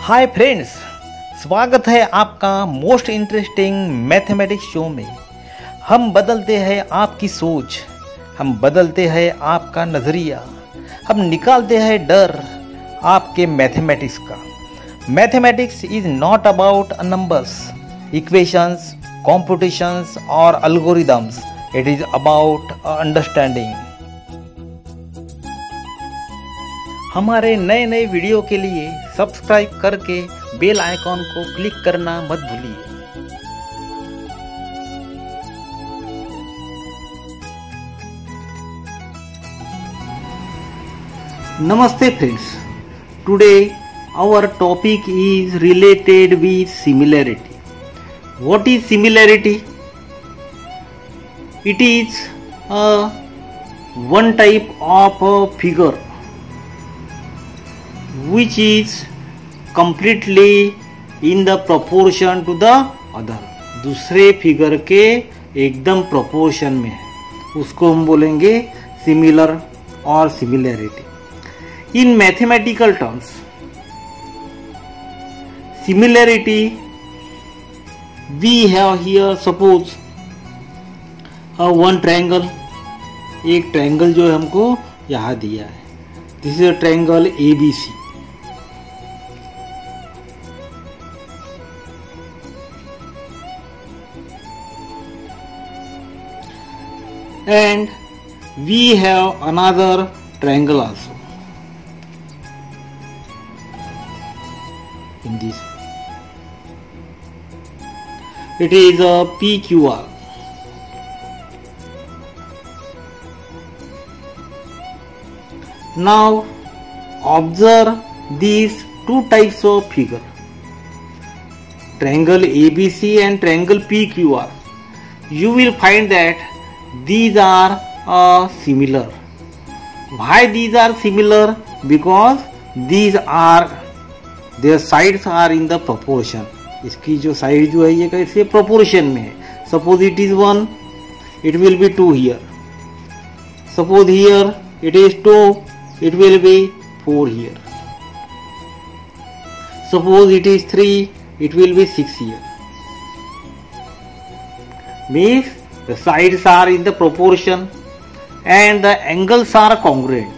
Hi friends, स्वागत है आपका मोस्ट इंटरेस्टिंग मैथमेटिक्स शो में। हम बदलते हैं आपकी सोच, हम बदलते हैं आपका नज़रिया, हम निकालते हैं डर आपके मैथमेटिक्स का। Mathematics is not about numbers, equations, competitions और algorithms. It is about understanding. हमारे नए नए वीडियो के लिए सब्सक्राइब करके बेल आइकॉन को क्लिक करना मत भूलिए। Namaste friends. Today our topic is related with similarity. What is similarity? It is one type of a figure which is completely in the proportion to the other. दूसरे figure के एकदम proportion में है, उसको हम बोलेंगे सिमिलर और similarity. In mathematical terms, similarity we have here suppose one triangle, एक ट्रायंगल जो है हमको यहाँ दिया है। This is a triangle ABC। And we have another triangle also in this. It is a PQR. Now observe these two types of figure, triangle ABC and triangle PQR. You will find that these are similar. Why these are similar? Because these are, their sides are in the proportion. इसकी जो side जो है ये कैसे proportion में है। Suppose it is 1, it will be 2 here. Suppose here it is 2, it will be 4 here. Suppose it is 3, it will be 6 here. Means the sides are in the proportion and the angles are congruent.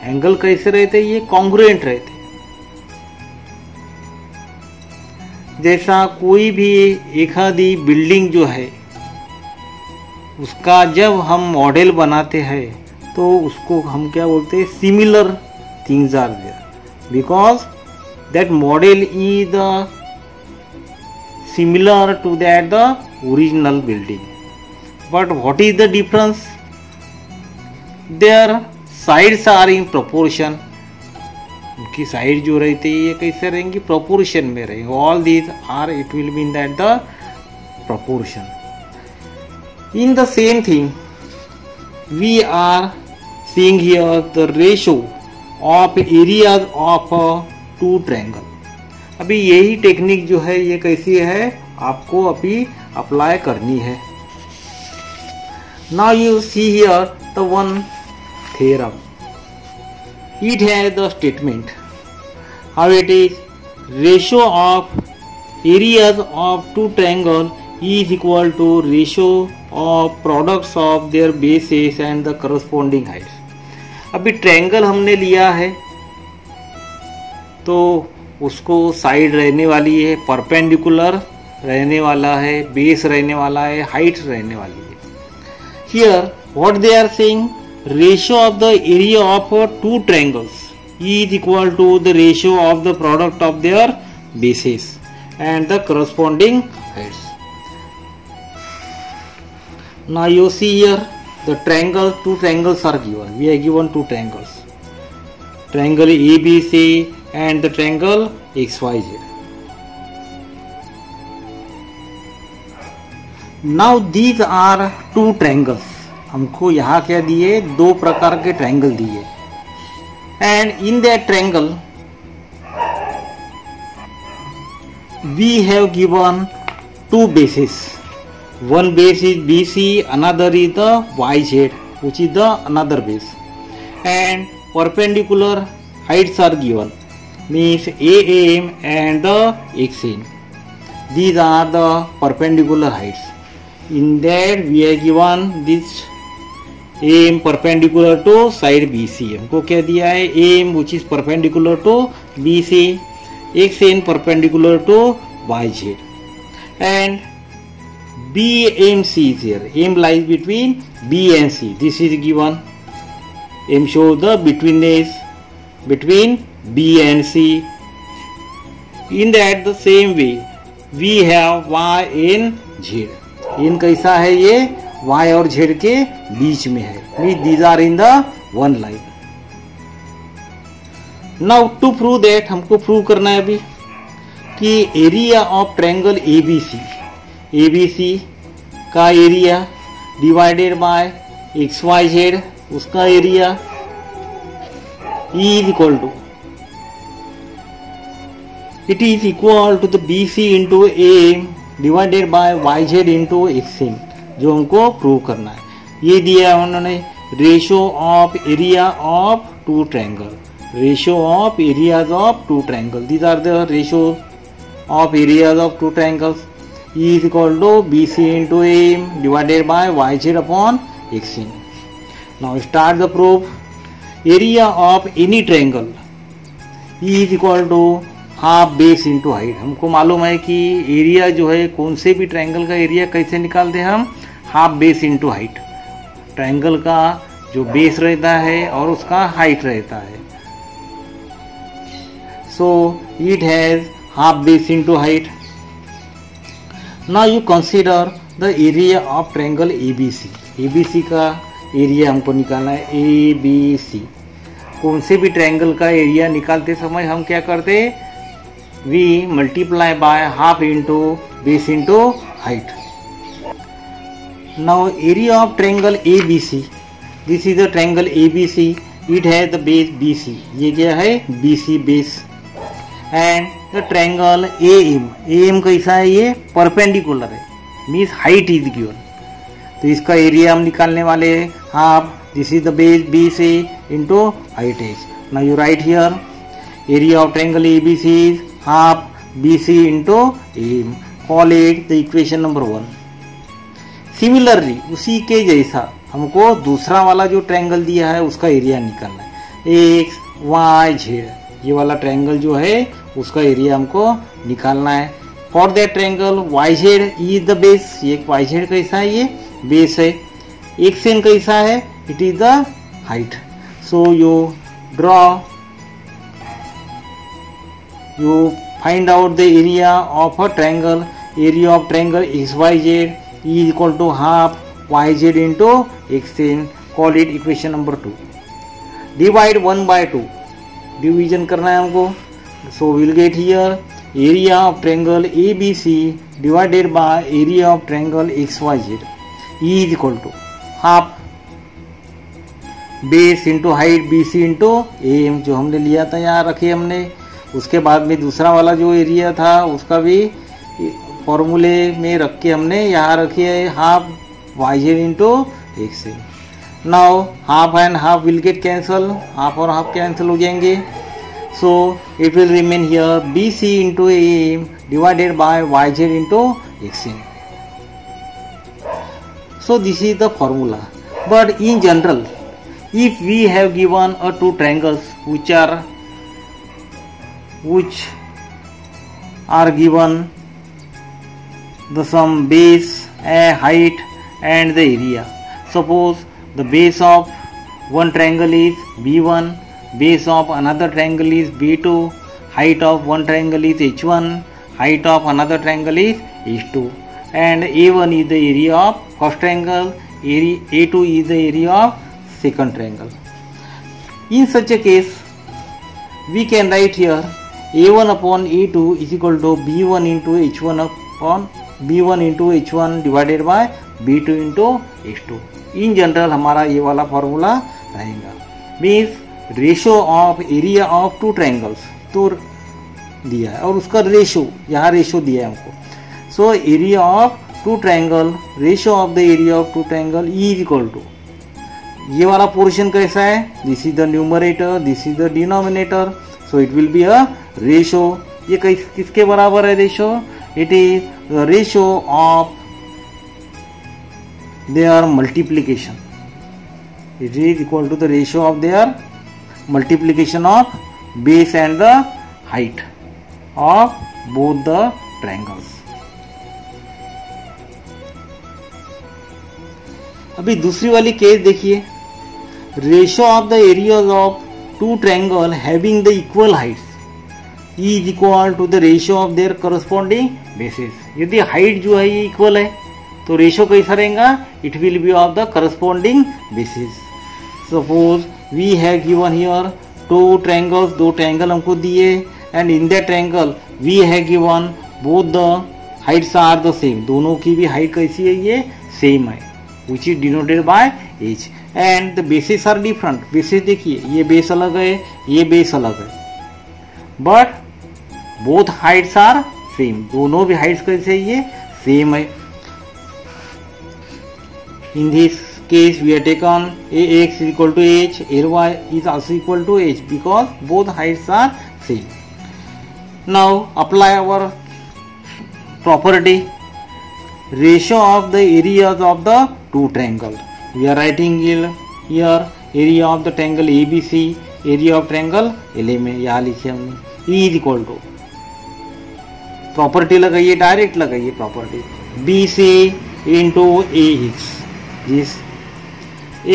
Angle कैसे रहते, ये congruent रहते। जैसा कोई भी एक आधी building जो है उसका जब हम मॉडल बनाते हैं तो उसको हम क्या बोलते हैं, similar things are there because that model is the similar to that the original building. But what is the difference? Their sides are in proportion. उनकी साइड जो रहती है ये कैसे रहेंगी, प्रोपोर्शन में रहेंगे। All these are, it will mean that the proportion. In the same thing, we are seeing here the ratio of areas of two triangle. अभी यही टेक्निक जो है ये कैसी है, आपको अभी अप्लाई करनी है। Now you see here the one theorem. It has the statement. How it is? Ratio of areas of two triangles is equal to ratio of products of their bases and the corresponding heights. अभी triangle हमने लिया है तो उसको side रहने वाली है, perpendicular रहने वाला है, बेस रहने वाला है, हाइट रहने वाली है। Here what they are saying, ratio of the area of two triangles is equal to the ratio of the product of their bases and the corresponding heights. Now you see here the triangle, two triangles are given. We are given two triangles, triangle ABC and the triangle XYZ. Now these are two triangles. हमको यहाँ क्या दिए, दो प्रकार के triangle दिए। And in that triangle we have given two bases. One base is BC, another is the YZ, which is the another base, and perpendicular heights are given. means AM and the XN. These are the perpendicular heights. In that we are given this AM perpendicular to side BC. हमको क्या दिया है? AM which is perpendicular to BC, XN perpendicular to YZ, and BMC is here. M lies between B and C. This is given. M shows the betweenness between B and C. In that the same way we have Y and Z. इन कैसा है? ये Y और Z के बीच में है. Means these are in the one line. Now to prove that, हमको prove करना है अभी कि एरिया ऑफ ट्रायंगल ABC का एरिया डिवाइडेड बाय XYZ उसका area is equal to, it is equal to the BC into AM divided by YZ into XN, जो हमको prove करना है. ये दिया है उन्होंने ratio of area of two triangle, ratio of areas of two triangle. These are the ratio of areas of two triangles. E is equal to BC into AM divided by YZ upon XN. Now start the proof. Area of any triangle E is equal to half base into height. हमको मालूम है कि area जो है कौन से भी triangle का एरिया कैसे निकालते हैं हम? Half base into height. Triangle का जो बेस रहता है और उसका हाइट रहता है. So it has half base into height. Now you consider the area of triangle ABC. ABC का एरिया हमको निकालना है. ABC कौन से भी ट्रायंगल का एरिया निकालते समय हम क्या करते? We multiply by half into base into height. Now area of triangle ABC. This is the triangle ABC. It has the base BC. ये क्या है? BC base. And the triangle AM कैसा है? ये परपेंडिकुलर है, मीन्स हाइट इज गिवन. तो इसका area हम निकालने वाले हैं half. This is the base BC into height H. Now you write here area of triangle ABC is half BC into AM. Call it the equation number 1. Similarly उसी के जैसा हमको दूसरा वाला जो ट्रायंगल दिया है उसका एरिया निकालना है. XYZ ये वाला ट्रायंगल जो है उसका एरिया हमको निकालना है. For that triangle YZ is the base. ये YZ कैसा है? ये बेस है. XN कैसा है? It is the height. So you draw, you find out the area of a triangle. Area of triangle XYZ is equal to half YZ into XN. Call it equation number 2. Divide 1 by 2. Division करना है हमको. So we'll get here area of triangle ABC divided by area of triangle XYZ. E is equal to half base into height BC into AM, जो हमने लिया था यहाँ रखे हमने. उसके बाद में दूसरा वाला जो एरिया था उसका भी फॉर्मूले में रख के हमने यहाँ रखी है half YZ into XN. Now half and half will get cancel, half और हाफ कैंसिल हो जाएंगे. So it will remain here BC into AM divided by YZ into XN. So this is the formula. But in general, if we have given a two triangles which are given the some base, height and the area. Suppose the base of one triangle is B1, base of another triangle is B2, height of one triangle is H1, height of another triangle is H2, and A1 is the area of first triangle, A2 is the area of second triangle. In such a case, we can write here A1 upon A2 is equal to B1 into H1 upon B1 into H1 divided by B2 into H2. In general हमारा ये वाला formula रहेगा. Means ratio of area of two triangles तो दिया है और उसका ratio यहाँ रेशियो दिया है हमको. So area of two triangle, ratio of the area of two triangle is equal to, ये वाला पोर्शन कैसा है? This is the numerator, this is the denominator. So it will be a ratio. ये किसके बराबर है ratio? It is the ratio of their multiplication. It is equal to the ratio of their multiplication of base and the height of both the triangles. अभी दूसरी वाली case देखिए. Ratio of the areas of two triangle having the equal heights is equal to the ratio of their corresponding bases. यदि height जो है ये equal है तो रेशो कैसा रहेगा? It will be of the corresponding bases. Suppose we have given here two triangles, दो triangle हमको दिए, and in that triangle we have given both the heights are the same. दोनों की भी हाइट कैसी है? ये सेम है, which is denoted by h, and the bases are different. bases देखिए, ये बेस अलग है, ये बेस अलग है, but both heights are same. दोनों भी हाइट्स कैसे ये सेम है. In this case we have taken ax is equal to h, ly is also equal to h because both heights are same. Now apply our property, ratio of the areas of the two triangle. We are writing here area of the triangle ABC, area of triangle LA में यहाँ लिखे हमने. E is equal to, property लगाइए, direct लगाइए property, BC into AX is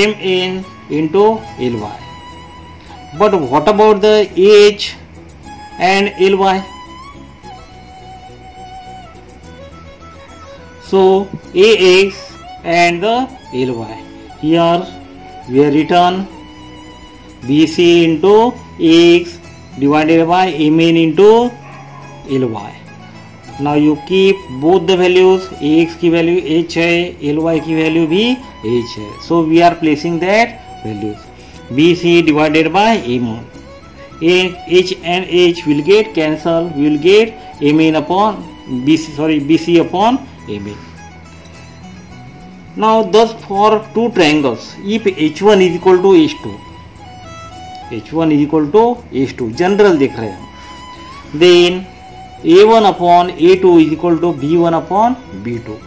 MN into LY. But what about the AH and LY? So AX and the LY. Here we have written BC into AX divided by MN into LY. Now you keep both the values. AX की value h है, LY की value भी h है. So we are placing that values. BC divided by MN. H and H will get cancelled. We will get MN upon BC upon MN. Now thus for two triangles, if H1 is equal to H2, H1 is equal to H2, general देख रहे हैं, then A1 upon A2 is equal to B1 upon B2.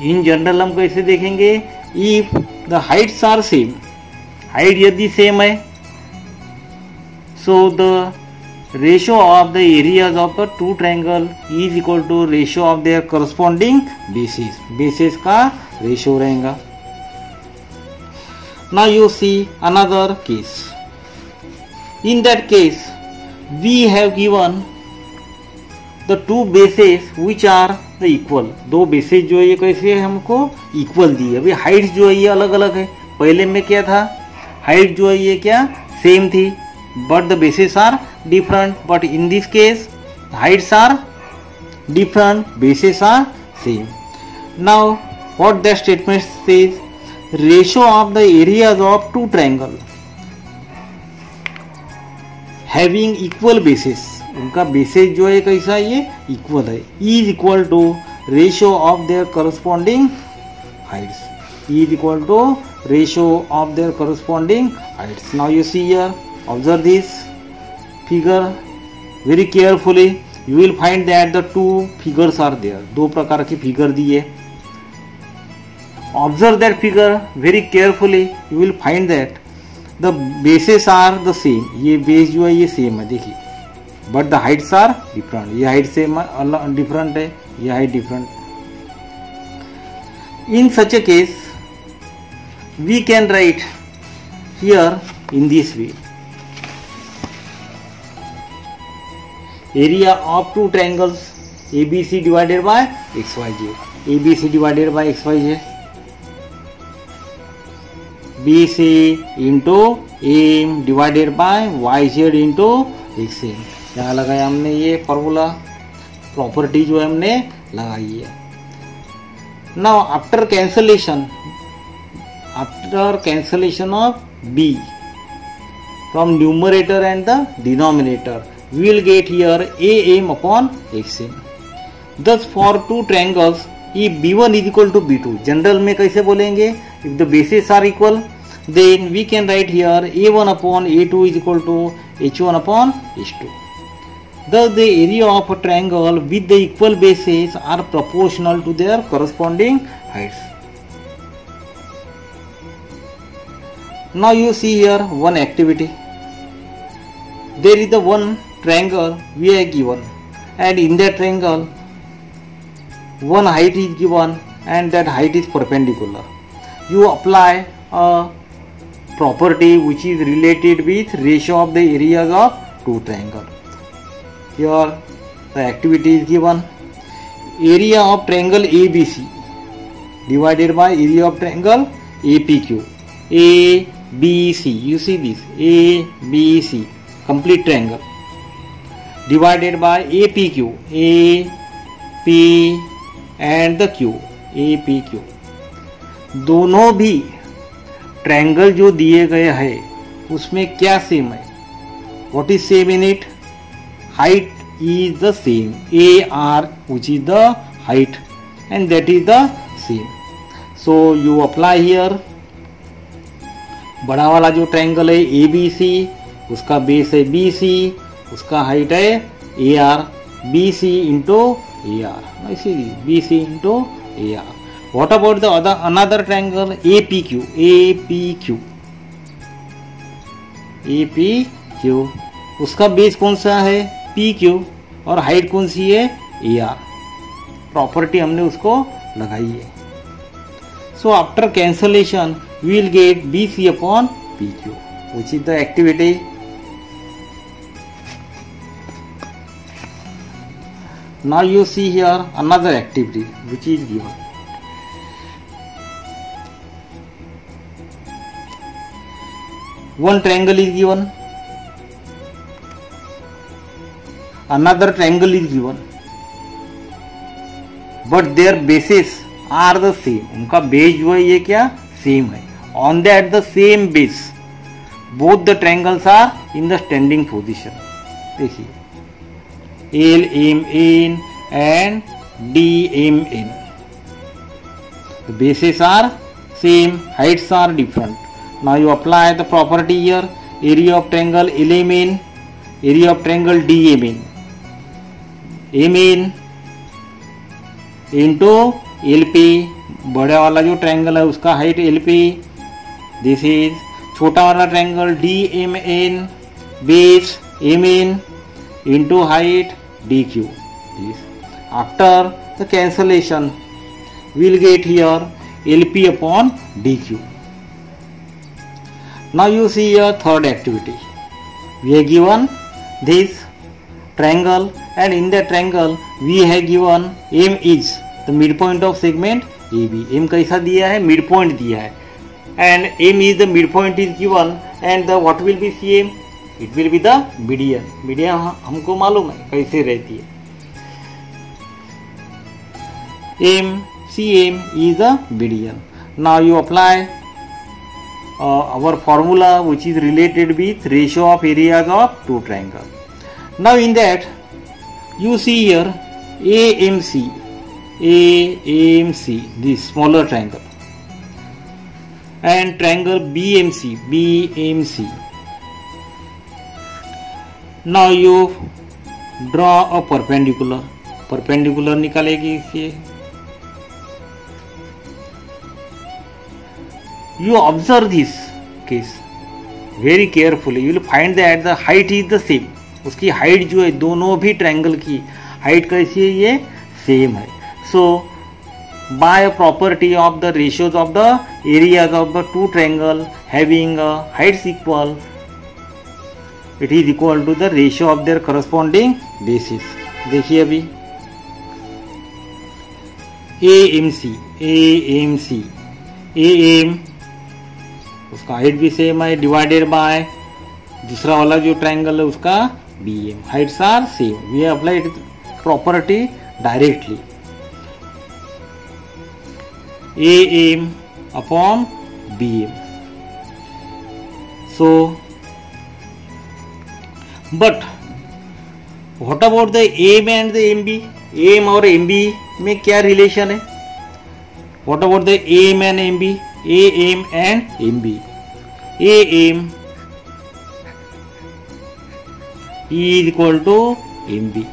In general हम कैसे देखेंगे? If the heights are same, height यदि same है, so the ratio of the areas of the two triangle is equal to ratio of their corresponding bases. bases का ratio रहेगा. Now you see another case. In that case we have given the two bases which are the equal. दो bases जो है ये कैसे है हमको equal दी है. अभी heights जो है ये अलग अलग है. पहले में क्या था? height जो है ये क्या same थी, but the bases are different. But in this case heights are different, bases are same. Now what the statement says? Ratio of the areas of two triangle having equal bases, उनका bases जो है कैसा ये equal है, is equal to ratio of their corresponding heights. is equal to ratio of their corresponding heights. Now you see here, observe this figure very carefully. You will find that the two figures are there. दो प्रकार की figure दी है. Observe that figure very carefully. You will find that the bases are the same. ये base जो है ये same है, देखिए, but the heights are different. ये height same है, different है, ये height different. In such a case we can write here in this way. Area of two triangles ABC divided by XYZ. ABC divided by XYZ. BC into AM divided by YZ into XM. यहाँ लगाया हमने ये formula, property जो है हमने लगाई है. Now after cancellation of B from numerator and the denominator, we will get here AM upon XM. Thus for two triangles, if B1 is equal to B2, general में कैसे बोलेंगे? If the bases are equal, then we can write here A1 upon A2 is equal to H1 upon H2. Thus the area of a triangle with the equal bases are proportional to their corresponding heights. Now you see here one activity. There is the one triangle we are given, and in that triangle one height is given and that height is perpendicular. You apply a property which is related with ratio of the areas of two triangles. Here the activity is given. Area of triangle ABC divided by area of triangle APQ. ABC, you see this ABC, complete triangle, divided by APQ, AP and the Q, APQ. दोनों भी triangle जो दिए गए हैं उसमें क्या same है? What is same in it? Height is the same. AR, which is the height, and that is the same. So you apply here. बड़ा वाला जो ट्रायंगल है ABC, उसका बेस है BC, उसका हाइट है AR, BC into AR. इसीलिए BC into AR. What about the another triangle APQ? APQ, उसका बेस कौन सा है PQ और हाइट कौन सी है AR. प्रॉपर्टी हमने उसको लगाई है. So after cancellation we will get BC upon PQ, which is the activity. Now you see here another activity which is given. One triangle is given, another triangle is given, but their bases are the same. उनका base जो है ये क्या same है. On that the same base both the triangles are in the standing position. देखिए LMN and DMN, the bases are same, heights are different. Now you apply the property here. Area of triangle LMN, area of triangle DMN, MN into LP. बड़ा वाला जो triangle है उसका height LP. This is छोटा वाला triangle DMN, base MN into height DQ. This. After the cancellation we will get here LP upon DQ. Now you see your third activity. We are given this triangle, and in that triangle we have given M is the midpoint of segment AB. M कैसा दिया है? Midpoint दिया है, and M is the midpoint is given, and the what will be CM? It will be the median. Median हमको मालूम है कैसे रहती है. M, CM is the median. Now you apply our formula which is related with ratio of areas of two triangles. Now in that you see here AMC, this smaller triangle, and triangle BMC. Now you draw a perpendicular. Perpendicular निकालेगी इससे. You observe this case very carefully. You will find that the height is the same. उसकी height जो है दोनों भी triangle की height कैसी है? ये सेम है. So by a property of the ratios of the areas of the two triangle having heights equal, it is equal to the ratio of their corresponding bases. देखिए अभी AMC AM उसका height भी same है, divided by दूसरा वाला जो triangle है उसका BM. Heights are same. We apply property directly. AM upon BM. So but what about the AM and the MB? AM और MB में क्या रिलेशन है? What about the AM and MB? AM and MB AM is equal to MB,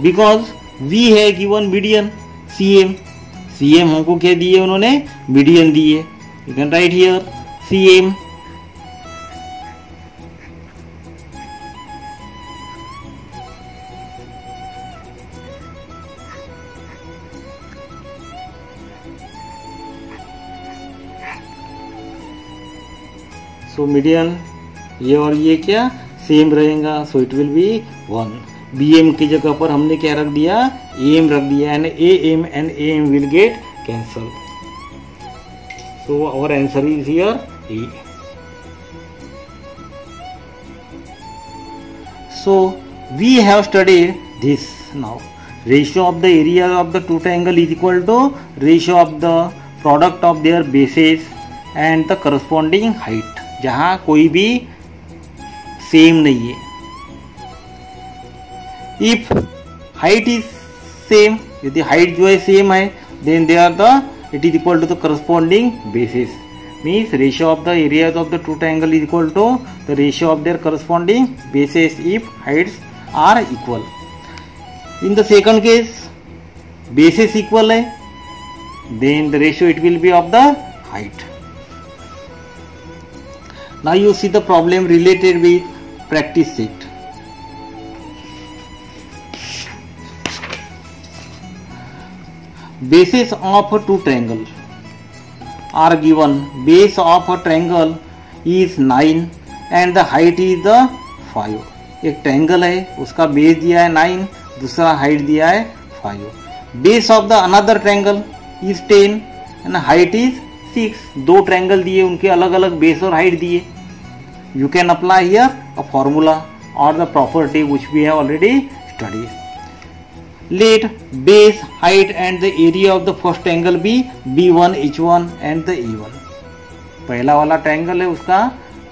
because V है given median CM हमको क्या दिए उन्होंने, median दिए. You can write here CM. So median ये और ये क्या सेम रहेगा, सो इट विल बी 1. BM की जगह पर हमने क्या रख दिया, AM रख दिया, and AM and AM will get cancel. So our answer is here E. So we have studied this. Now ratio of the area of the two triangle is equal to ratio of the product of their bases and the corresponding height. जहाँ कोई भी same नहीं है. If height is same, यदि height जो है same है, then they are the it is equal to the corresponding bases. Means ratio of the areas of the two triangle is equal to the ratio of their corresponding bases if heights are equal. In the second case, bases equal है, then the ratio it will be of the height. Now you see the problem related with practice set. Bases of two triangle are given. Base of a triangle is 9 and the height is the 5. एक triangle है, उसका base दिया है 9, दूसरा height दिया है 5. Base of the another triangle is 10 and height is 6. दो triangle दिए, उनके अलग अलग बेस और हाइट दिए. You can apply here a formula और the property which we have already studied. Let base, height and the area of the first triangle be B1, H1 and the A1. पहला वाला triangle है, उसका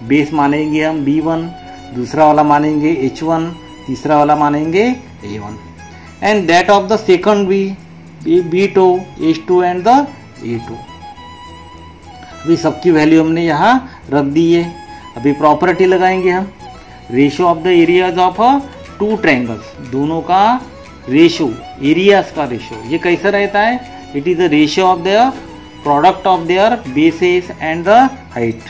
base मानेंगे हम B1, दूसरा वाला मानेंगे H1, तीसरा वाला मानेंगे A1. And that of the second B2, H2 and the A2. अभी सबकी वैल्यू हमने यहाँ रख दी है. अभी प्रॉपर्टी लगाएंगे हम. Ratio of the areas of two triangles, दोनों का रेशियो, एरियाज का रेशियो ये कैसा रहता है, it is the ratio of their product of their bases and the height.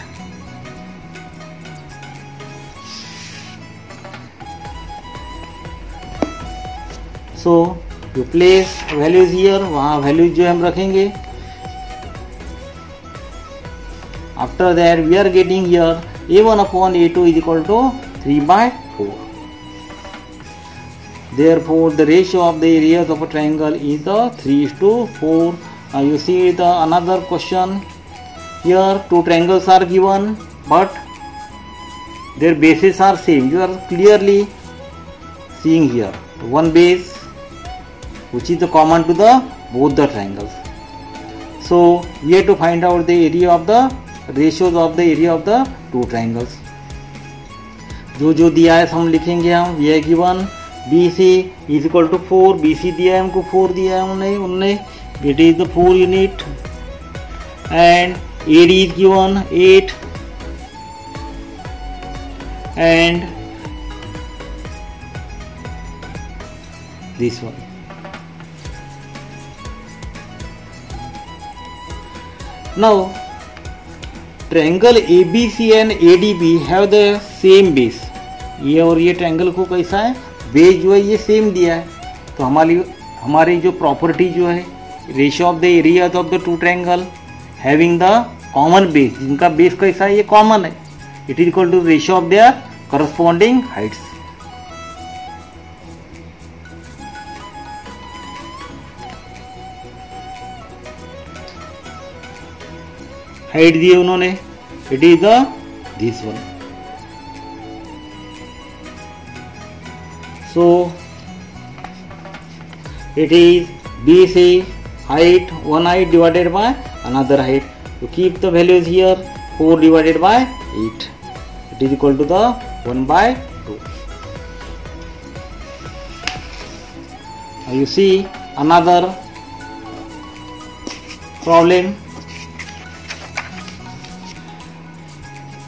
So you place values here, वहां वैल्यूज जो हम रखेंगे. After that we are getting here A1 upon A2 is equal to 3/4. Therefore, the ratio of the areas of a triangle is the 3:4. Now you see the another question. Here two triangles are given, but their bases are same. You are clearly seeing here one base, which is the common to the both the triangles. So we have to find out the area of the ratios of the area of the two triangles. जो दिया है हम लिखेंगे हम. We are given BC is equal to 4. BC दिया है हमको, 4 दिया है उन्होंने. It is the 4 unit. And AD is given 8. And this one. Now triangle ABC and ADB have the same base. ये और ये ट्रायंगल को कैसा है, बेस जो है ये सेम दिया है. तो हमारी जो प्रॉपर्टी जो है, ratio of the areas of the two triangle having the common base, जिनका बेस कैसा है, ये कॉमन है, it is equal to ratio of their corresponding heights. Height दिए उन्होंने, it is the this one. So it is BC height, one height divided by another height. To keep the values here, 4 divided by 8. It is equal to the 1/2. Now you see another problem.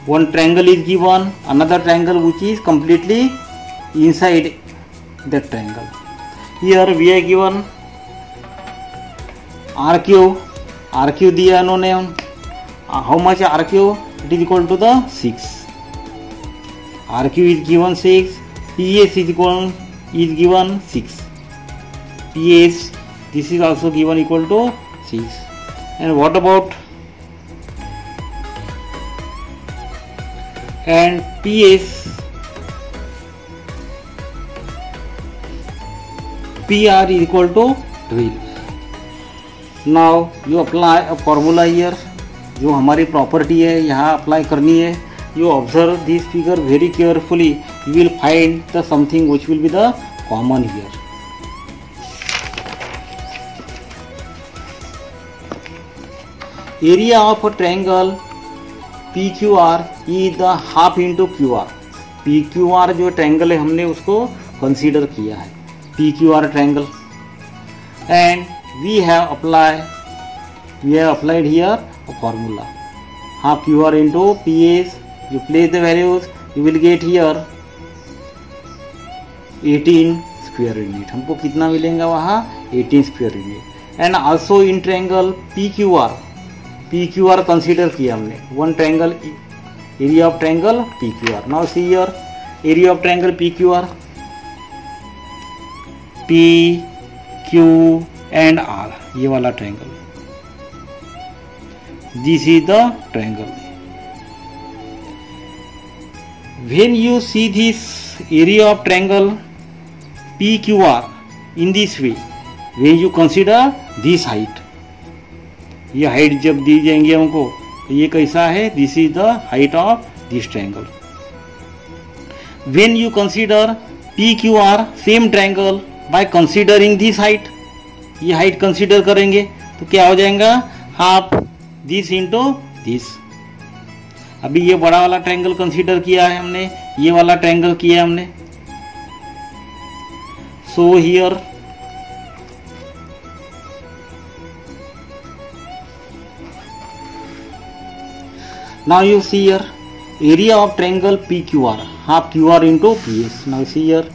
one triangle is given, another triangle which is completely inside that triangle. Here we are given RQ दिया उन्होंने. How much RQ? It is equal to the 6. RQ is given 6. PS is given 6. PS, this is also given equal to 6. And what about and PS? PR is equal to 12. Now you apply a formula here. जो हमारी property है यहाँ apply करनी है. You observe this figure very carefully. You will find the something which will be the common here. Area of a triangle PQR is the half into QR. PQR जो triangle है हमने उसको consider किया है PQR triangle, and we have applied here a formula half QR into PS. You place the values, you will get here 18 square unit. हमको कितना मिलेगा वहाँ 18 square unit. And also in triangle PQR consider किया हमने one triangle, area of triangle PQR. Now see here area of triangle PQR, P, Q and R, ये वाला triangle. This is the triangle. When you see this area of triangle PQR in this way, when you consider this height, ये height जब दी जाएंगे हमको तो ये कैसा है, this is the height of this triangle. When you consider PQR same triangle by considering this height, ये हाइट कंसीडर करेंगे तो क्या हो जाएगा हाफ दिस इंटू दिस. अभी ये बड़ा वाला ट्रायंगल कंसीडर किया है हमने, ये वाला ट्रायंगल किया है हमने. So here now you see here area of triangle PQR half QR into PS. Now see here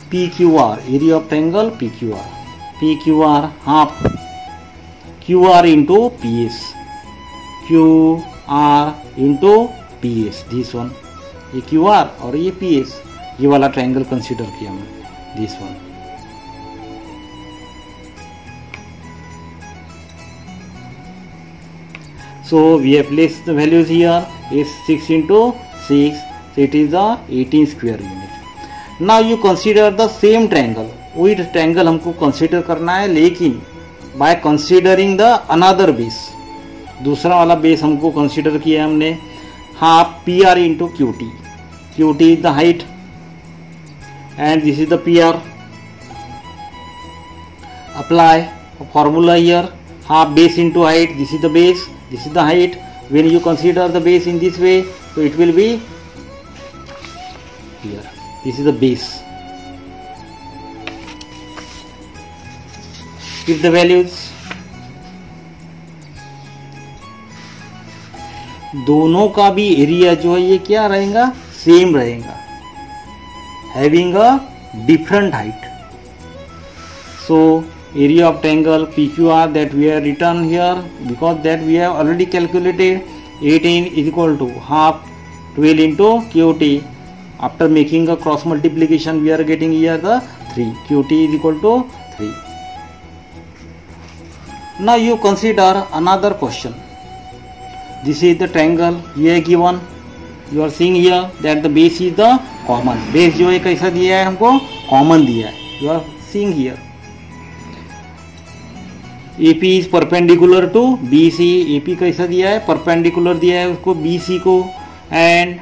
PQR, area of triangle PQR half QR into PS, QR into PS. This one ये QR और ये PS, ये वाला triangle consider किया हमने, this one. So we have placed the values here is 6 into 6, so it is the 18 square unit. Now you consider the same triangle, वही triangle हमको consider करना है लेकिन by considering the another base, दूसरा वाला base हमको consider किया हमने half PR into QT. QT is the height and this is the PR. Apply a formula here, half base into height, this is the base, this is the height. When you consider the base in this way, so it will be here, this is the base. Give the values. दोनों का भी area जो है ये क्या रहेगा, same रहेगा, having a different height. So area of triangle PQR that we have written here, because that we have already calculated, 18 is equal to half 12 into QT. After making a cross multiplication we are getting here the 3, QT is equal to 3. Now you consider another question. This is the triangle here given, you are seeing here that the base is the common. Base जो है कैसा दिया है हमको, common दिया है, you are seeing here. AP is perpendicular to BC. AP कैसा दिया है, परपेंडिकुलर दिया है उसको BC को, and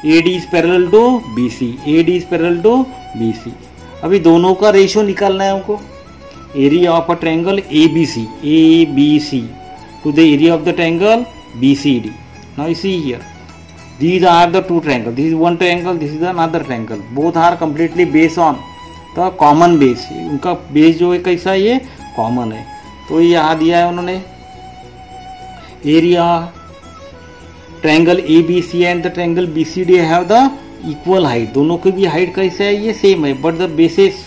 AD is parallel to BC. AD is parallel to BC. अभी दोनों का रेशियो निकालना है हमको. Area of a triangle ABC to the area of the triangle BCD. Now you see here, these are the two triangles. This is one triangle, this is another triangle. Both are completely based on the common base. उनका base जो है कैसा है, ये common है. तो ये यहाँ दिया है उन्होंने area triangle ABC and the triangle BCD have the equal height, दोनों की भी हाइट कैसे है, ये सेम है, but the bases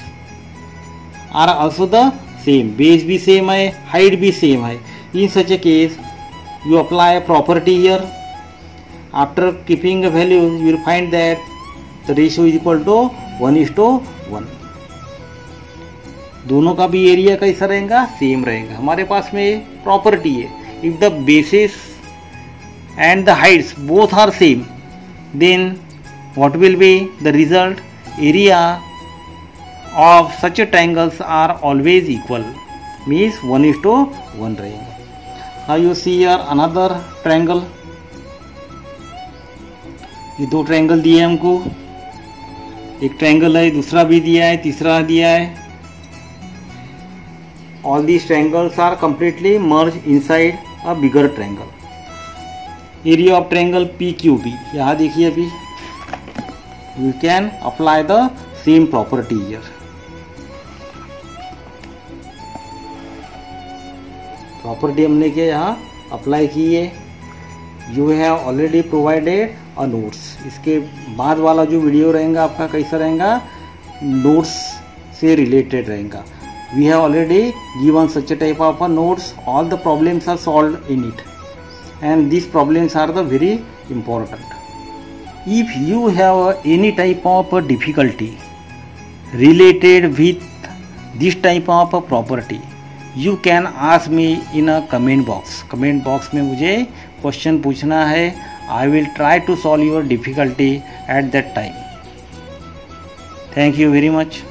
are also the same, base भी सेम है, हाइट भी सेम है. In such a case you apply a property here. After keeping a value, you will find that the ratio is equal to 1:1. दोनों का भी area कैसा रहेगा, same रहेगा. हमारे पास में प्रॉपर्टी है, if the bases and the heights both are same, then what will be the result, area of such triangles are always equal, means 1:1 रहेगा. Now you see here another triangle. ये दो triangle दिए हमको, एक triangle है, दूसरा भी दिया है, तीसरा दिया है. All these triangles are completely merged inside a bigger triangle. Area of triangle PQB. यहाँ देखिए अभी we can apply the same property here. Property हमने क्या यहाँ अप्लाई की है. You have already provided a notes. इसके बाद वाला जो वीडियो रहेगा आपका कैसा रहेगा, नोट्स से रिलेटेड रहेगा. We have already given such a type of a notes, all the problems are solved in it and this problems are the very important. If you have any type of difficulty related with this type of property, you can ask me in a comment box. Comment box में मुझे question पूछना है. I will try to solve your difficulty at that time. Thank you very much.